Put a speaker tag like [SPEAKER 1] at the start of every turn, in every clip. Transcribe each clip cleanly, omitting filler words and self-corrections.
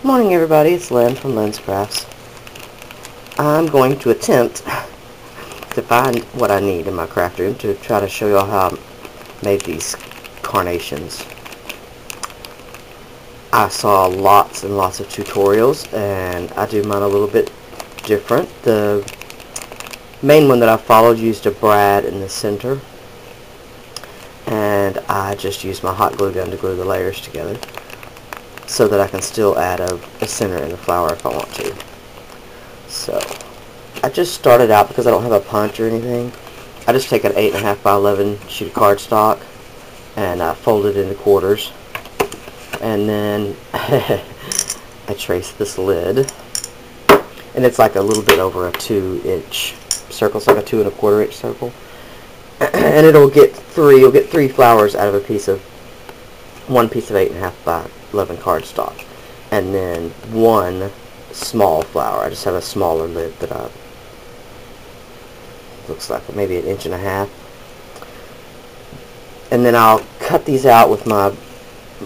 [SPEAKER 1] Morning everybody, it's Len from Len's Crafts. I'm going to attempt to find what I need in my craft room to try to show you all how I made these carnations. I saw lots and lots of tutorials and I do mine a little bit different. The main one that I followed used a brad in the center, and I just used my hot glue gun to glue the layers together, so that I can still add a center in the flower if I want to. So I just started out, because I don't have a punch or anything, I just take an 8.5 by 11 sheet of cardstock and fold it into quarters, and then I trace this lid, and it's like a little bit over a 2-inch circle. It's like a 2 1/4 inch circle, and you'll get three flowers out of one piece of 8.5 by 11 cardstock, and then one small flower. I just have a smaller lid that looks like maybe 1.5 inches, and then I'll cut these out with I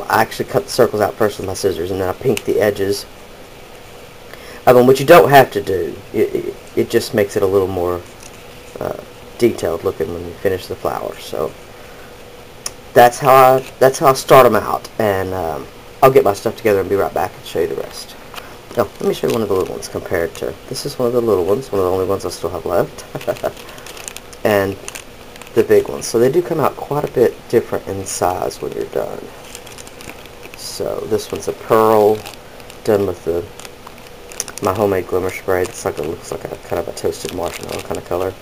[SPEAKER 1] actually cut the circles out first with my scissors, and then I pink the edges of them, which you don't have to do. It just makes it a little more detailed looking when you finish the flower. So that's how I start them out, and I'll get my stuff together and be right back and show you the rest. Oh, let me show you one of the little ones compared to, this is one of the little ones, one of the only ones I still have left, and the big ones. So they do come out quite a bit different in size when you're done. So this one's a pearl, done with my homemade glimmer spray. It's like looks like a kind of a toasted marshmallow kind of color.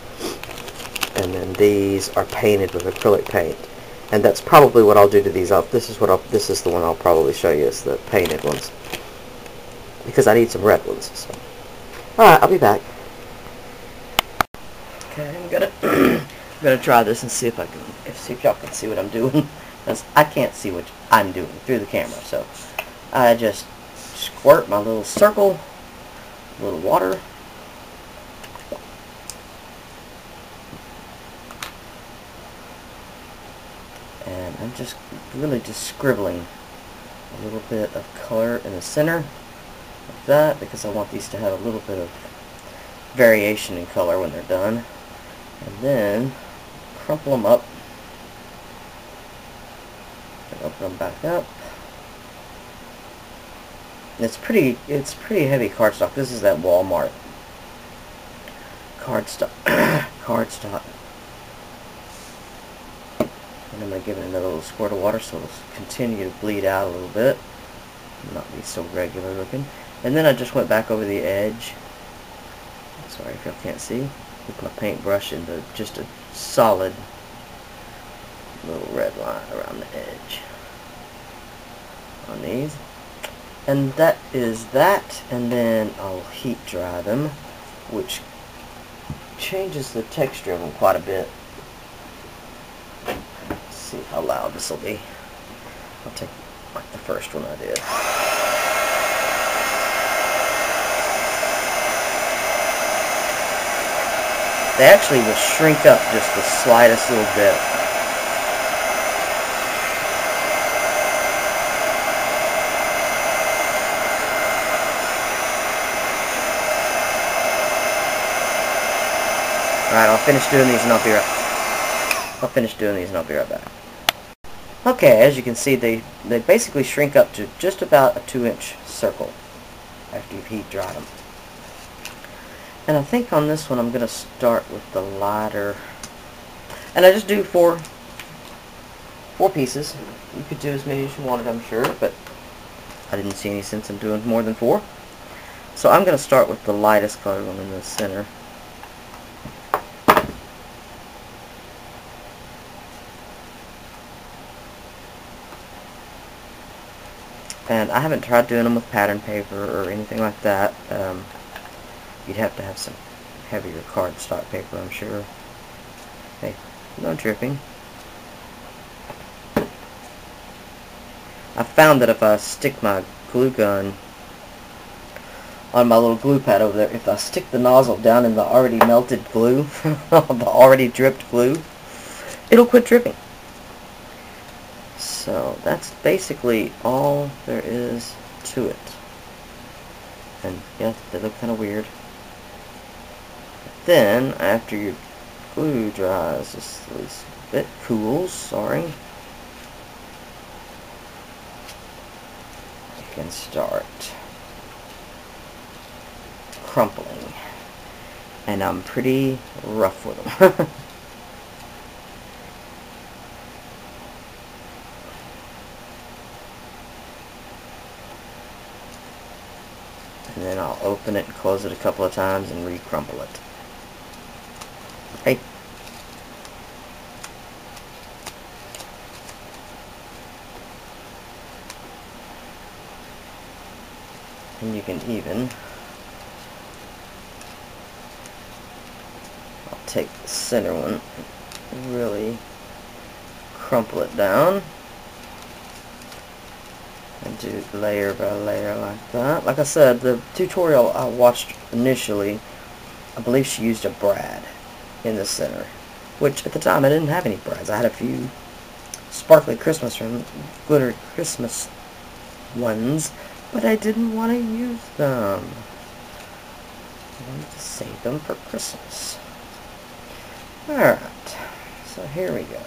[SPEAKER 1] And then these are painted with acrylic paint. And that's probably what I'll do to these up. This is the one I'll probably show you, is the painted ones, because I need some red ones. So, all right, I'll be back. Okay, I'm gonna try this and see if y'all can see what I'm doing, because I can't see what I'm doing through the camera. So I just squirt my little circle, a little water. And I'm just really scribbling a little bit of color in the center of that, because I want these to have a little bit of variation in color when they're done. And then crumple them up and open them back up. And it's pretty heavy cardstock. This is that Walmart cardstock. And I'm going to give it another little squirt of water so it'll continue to bleed out a little bit, not be so regular looking. And then I just went back over the edge, sorry if y'all can't see, with my paintbrush into just a solid little red line around the edge on these. And that is that, and then I'll heat dry them, which changes the texture of them quite a bit. See how loud this will be. I'll take like the first one I did. They actually will shrink up just the slightest little bit. Alright, I'll finish doing these and I'll be right back. Okay, as you can see, they basically shrink up to just about a 2-inch circle after you've heat dried them. And I think on this one I'm going to start with the lighter. And I just do four pieces. You could do as many as you wanted, I'm sure, but I didn't see any sense in doing more than 4. So I'm going to start with the lightest color one in the center. And I haven't tried doing them with pattern paper or anything like that. You'd have to have some heavier cardstock paper, I'm sure. Hey, no dripping. I found that if I stick my glue gun on my little glue pad over there, if I stick the nozzle down in the already melted glue, the already dripped glue, it'll quit dripping. So that's basically all there is to it. And yeah, they look kind of weird. But then, after your glue dries, just a little bit cools, sorry, you can start crumpling. And I'm pretty rough with them. And then I'll open it and close it a couple of times and re-crumple it. Okay. And you can even, I'll take the center one and really crumple it down. And do layer by layer like that. Like I said, the tutorial I watched initially, I believe she used a brad in the center, which at the time I didn't have any brads. I had a few sparkly Christmas or glittery Christmas ones, but I didn't want to use them. I wanted to save them for Christmas. Alright, so here we go.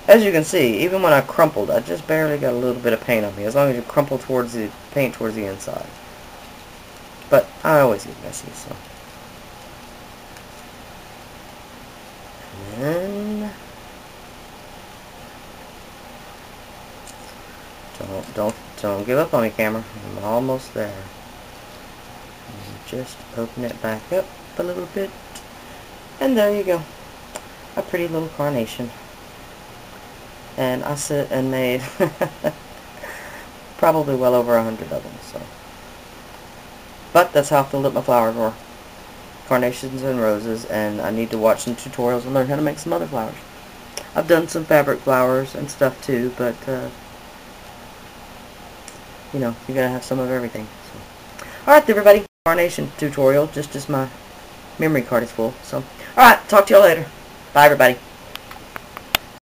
[SPEAKER 1] As you can see, even when I crumpled, I just barely got a little bit of paint on me, as long as you crumple towards the paint towards the inside. But I always get messy, so. And then don't give up on me, camera. I'm almost there. And just open it back up a little bit, and there you go, a pretty little carnation. And I sit and made probably well over 100 of them. So, but that's how I filled up my flowers were. Carnations and roses, and I need to watch some tutorials and learn how to make some other flowers. I've done some fabric flowers and stuff too, but you know, you gotta have some of everything. So. Alright everybody, carnation tutorial, just as my memory card is full. So, alright, talk to y'all later. Bye everybody.